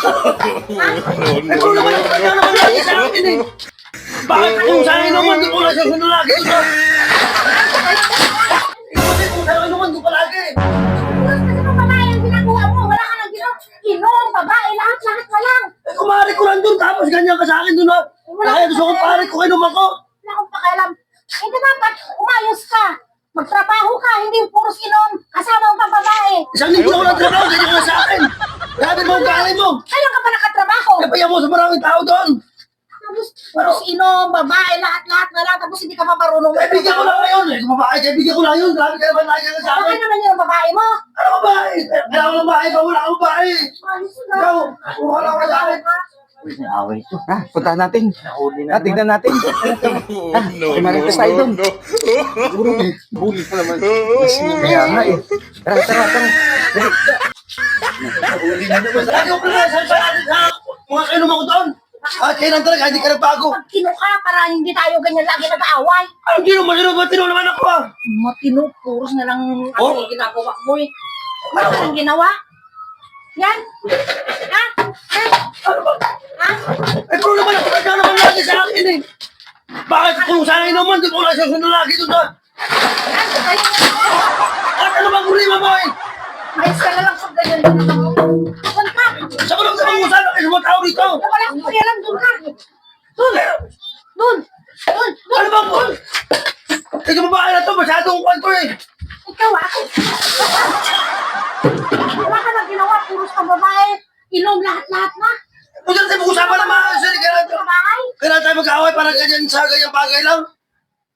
Eh, kung naman ako kanya naman lagi sa akin eh. Bakit kung sa akin naman, di ko lang siya sunod lagi ito? Kasi kung sa akin naman, di ko lagi. Kasi kung babae ang ginagawa mo, wala ka nang ginawa. Inom, babae, lahat ka lang. Eh, kumari ko lang doon, tapos ganyan ka sa akin doon ha. Kaya gusto ko pare ko, kainom ako. Wala akong pakialam. Hindi dapat umayos ka. Magtrabaho ka, hindi puros inom. Kasama ang babae. Isang linggo ako ng trabaho, ganyan ka na sa akin. Grabe mo ang galing mo. Kailan ka pa nakatrabaho? Kaya mo sa maraming tao doon. Tapos, puros inom, babae, lahat na lang. Tapos hindi ka pa marunong. Kaibigan ko lang ngayon. Eh, kung babae, kaibigan ko lang yun. Grabe ka naman lagi ka sa Bakit akin. naman yun ang babae mo? Ano babae? Kailangan ng babae ba? Wala kang babae. Ayos na. Ikaw, wala ka sa akin. Uy, naaway ito. Ha, puntahan natin. Tignan natin. May marites tayo doon. Siguro, bully ka naman. Kaya nga eh. Tara. Lagi ko pala sa natin sa mga kainom ako doon. At kailan talaga, hindi ka nagbago. Magtino ka para hindi tayo ganyan lagi nag-aaway. Anong matino naman ako ah. Matino, puros na lang Oh. ang ginagawa mo eh. Ano ka nang ginawa? Yan? Ha? Ha? Ano ba? Ha? Eh, pero naman ako kanya naman lagi sa akin eh. Bakit kung sa akin naman, di ko lang siya sunod lagi doon ha. At ano bang problema mo eh? Ayos ka na lang sa ganyan. Saan ka? Sa ko lang sa mga usapan kayo mga tao rito. Wala akong pakialam, doon ka. Doon. Doon. Ano bang kung? Ikaw babae na to, masyadong kwanto eh. Ikaw ako. Wala ka nang ginawa, puros ka babae. Inom lahat na. Kung saan tayo mag-usapan na maayos eh. Babae. Kailan tayo mag-away para ganyan sa ganyang bagay lang?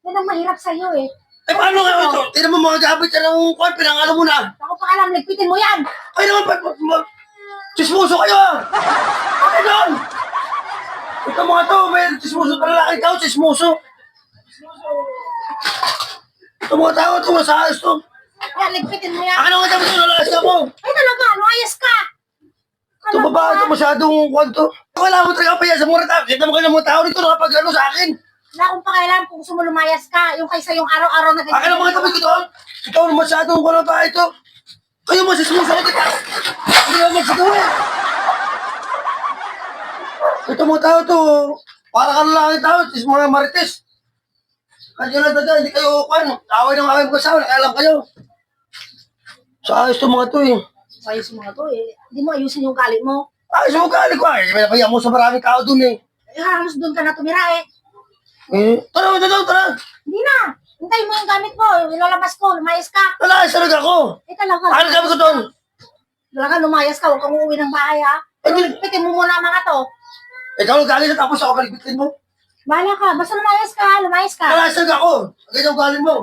Yan ang mahirap sa'yo eh. Eh paano nga ito? Tignan mo mga gabit ka ng kwan, pinangalo mo na. Ako pa alam, nagpitin mo yan. Ay naman, chismoso kayo ah! Okay doon! Ito mga to, may chismoso ka lalaki ikaw, chismoso. Ito mga tao to, masahas to. Yan, nagpitin mo yan. Akin ang katabi ito, lalas ka mo. Ay talaga, lumayas ka. Ito babae, ito masyadong kwan to. Wala mo talaga pa yan sa mga tao. Kita mo kayo ng mga tao rito, nakapag ano sa akin. Wala akong pakialam kung gusto mo lumayas ka. Yung kaysa yung araw-araw na ganyan. Akin ang mga tabi ko doon. Ikaw masyadong kwan ba ito. Kayo masismoso ka kita. Hindi naman magsagawa eh. Ito mga tao to, para ka lalaki tao, tis mga marites. Kaya lang talaga, hindi kayo kwan. Away ng away mga asawa, nakailam kayo. Sa ayos to mga to eh. Ayos mga to eh. Hindi mo ayusin yung galit mo. Ayos mo kali ko eh. Pinapahiya mo sa maraming tao dun eh. Eh, halos doon ka na tumira eh. Tara. Hindi na. Hintayin mo yung gamit mo. Ilalabas ko. Lumayas ka. Wala, talaga ako. Eh talaga. Ano sabi ko doon? Talaga lumayas ka. Huwag kang uuwi ng bahay ha. Pitin mo muna ang mga to. Ikaw galing na tapos ako kalibitin mo. Bahala ka. Basta lumayas ka. Lumayas ka. Wala, talaga ako. Ganyan galing mo.